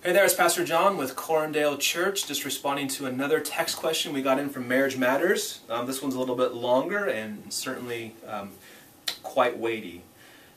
Hey there, it's Pastor John with Coram Church, just responding to another text question we got in from Marriage Matters. This one's a little bit longer and certainly quite weighty.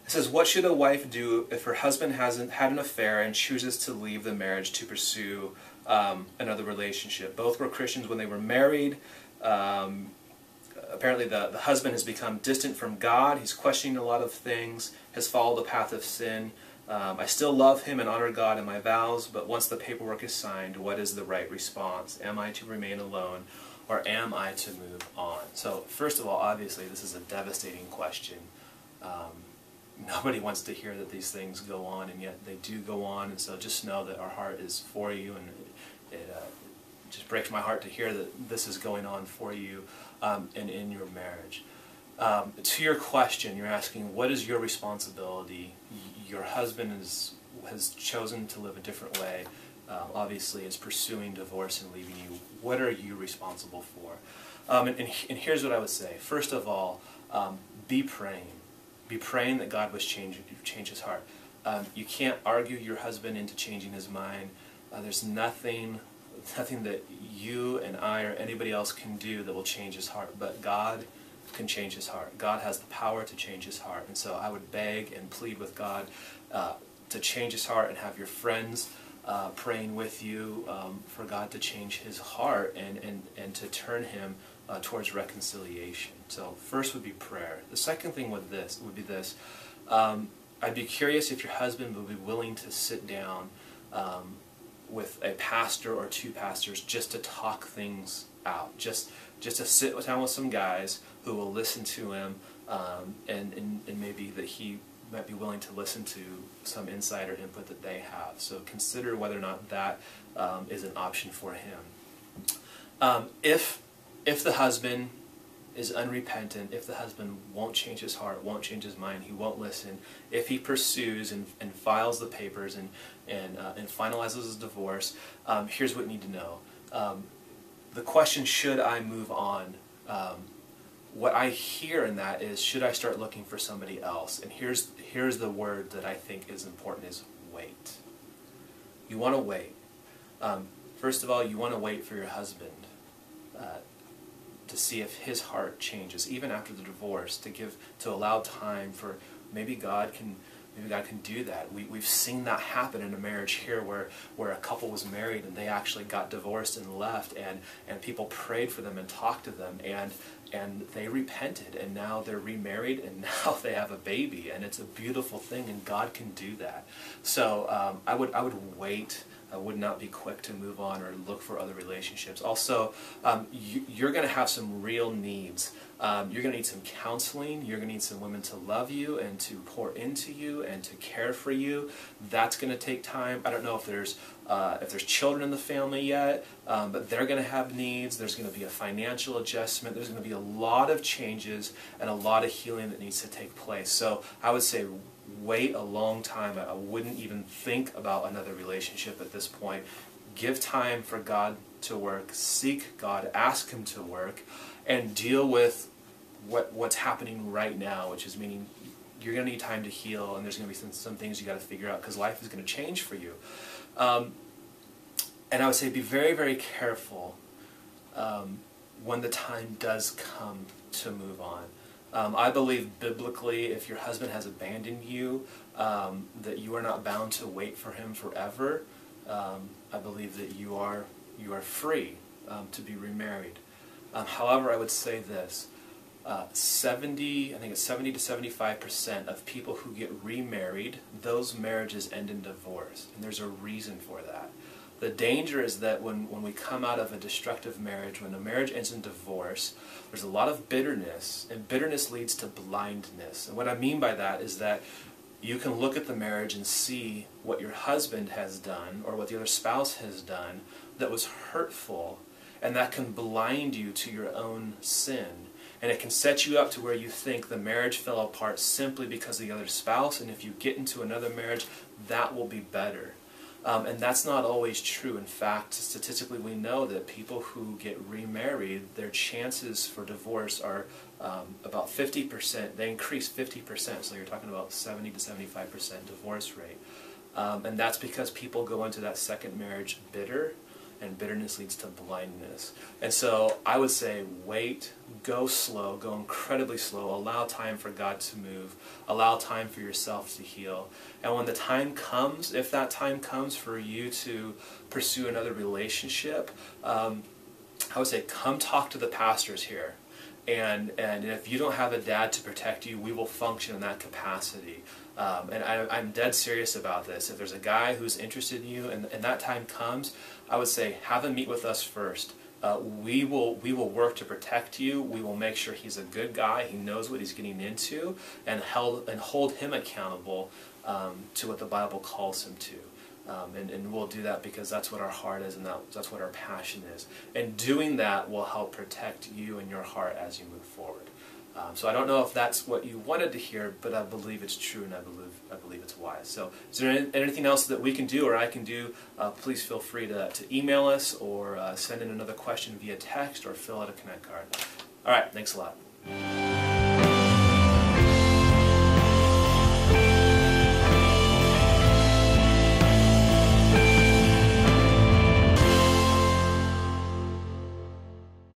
It says, what should a wife do if her husband hasn't had an affair and chooses to leave the marriage to pursue another relationship? Both were Christians when they were married. Apparently the husband has become distant from God. He's questioning a lot of things, has followed the path of sin. I still love him and honor God in my vows, but once the paperwork is signed, what is the right response? Am I to remain alone, or am I to move on? So, first of all, obviously, this is a devastating question. Nobody wants to hear that these things go on, and yet they do go on, and so just know that our heart is for you, and it just breaks my heart to hear that this is going on for you and in your marriage. To your question, you're asking, what is your responsibility? Your husband has chosen to live a different way, obviously is pursuing divorce and leaving you. What are you responsible for? And here's what I would say. First of all, be praying. Be praying that God would change his heart. You can't argue your husband into changing his mind. There's nothing that you and I or anybody else can do that will change his heart, but God can change his heart. God has the power to change his heart, and so I would beg and plead with God to change his heart, and have your friends praying with you for God to change his heart and to turn him towards reconciliation. So first would be prayer. The second thing would be this. I'd be curious if your husband would be willing to sit down with a pastor or two pastors just to talk things out, just to sit down with some guys who will listen to him, and maybe that he might be willing to listen to some insider input that they have. So consider whether or not that is an option for him. If the husband is unrepentant, if the husband won't change his heart, won't change his mind, he won't listen, if he pursues and files the papers and finalizes his divorce, here's what you need to know. The question, should I move on? What I hear in that is, should I start looking for somebody else? And here's the word that I think is important, is wait. You want to wait. First of all, you want to wait for your husband to see if his heart changes, even after the divorce, to allow time for maybe God can do that. We've seen that happen in a marriage here where a couple was married and they actually got divorced and left, and people prayed for them and talked to them, and they repented, and now they're remarried, and now they have a baby, and it's a beautiful thing, and God can do that. So I would wait. I would not be quick to move on or look for other relationships. Also, you're going to have some real needs. You're going to need some counseling. You're going to need some women to love you and to pour into you and to care for you. That's going to take time. I don't know if there's children in the family yet, but they're going to have needs. There's going to be a financial adjustment. There's going to be a lot of changes and a lot of healing that needs to take place. So I would say wait a long time. I wouldn't even think about another relationship at this point. Give time for God to work. Seek God. Ask him to work. And deal with what's happening right now, which is meaning you're going to need time to heal, and there's going to be some things you got to figure out, because life is going to change for you. And I would say be very, very careful when the time does come to move on. I believe biblically, if your husband has abandoned you, that you are not bound to wait for him forever. I believe that you are free to be remarried. However, I would say this: 70 to 75% of people who get remarried, those marriages end in divorce, and there's a reason for that. The danger is that when we come out of a destructive marriage, when a marriage ends in divorce, there's a lot of bitterness, and bitterness leads to blindness. And what I mean by that is that you can look at the marriage and see what your husband has done or what the other spouse has done that was hurtful, and that can blind you to your own sin. And it can set you up to where you think the marriage fell apart simply because of the other spouse, and if you get into another marriage, that will be better. And that's not always true. In fact, statistically we know that people who get remarried, their chances for divorce are about 50%. They increase 50%, so you're talking about 70 to 75% divorce rate. And that's because people go into that second marriage bitter, and bitterness leads to blindness. And so I would say wait, go slow, go incredibly slow, allow time for God to move, allow time for yourself to heal. And when the time comes, if that time comes for you to pursue another relationship, I would say come talk to the pastors here. And if you don't have a dad to protect you, we will function in that capacity. And I'm dead serious about this. If there's a guy who's interested in you and that time comes, I would say have him meet with us first. We will work to protect you. We will make sure he's a good guy. He knows what he's getting into, and hold him accountable to what the Bible calls him to. And we'll do that because that's what our heart is, and that's what our passion is. And doing that will help protect you and your heart as you move forward. So I don't know if that's what you wanted to hear, but I believe it's true, and I believe it's wise. So is there anything else that we can do or I can do? Please feel free to email us or send in another question via text or fill out a Connect card. All right, thanks a lot.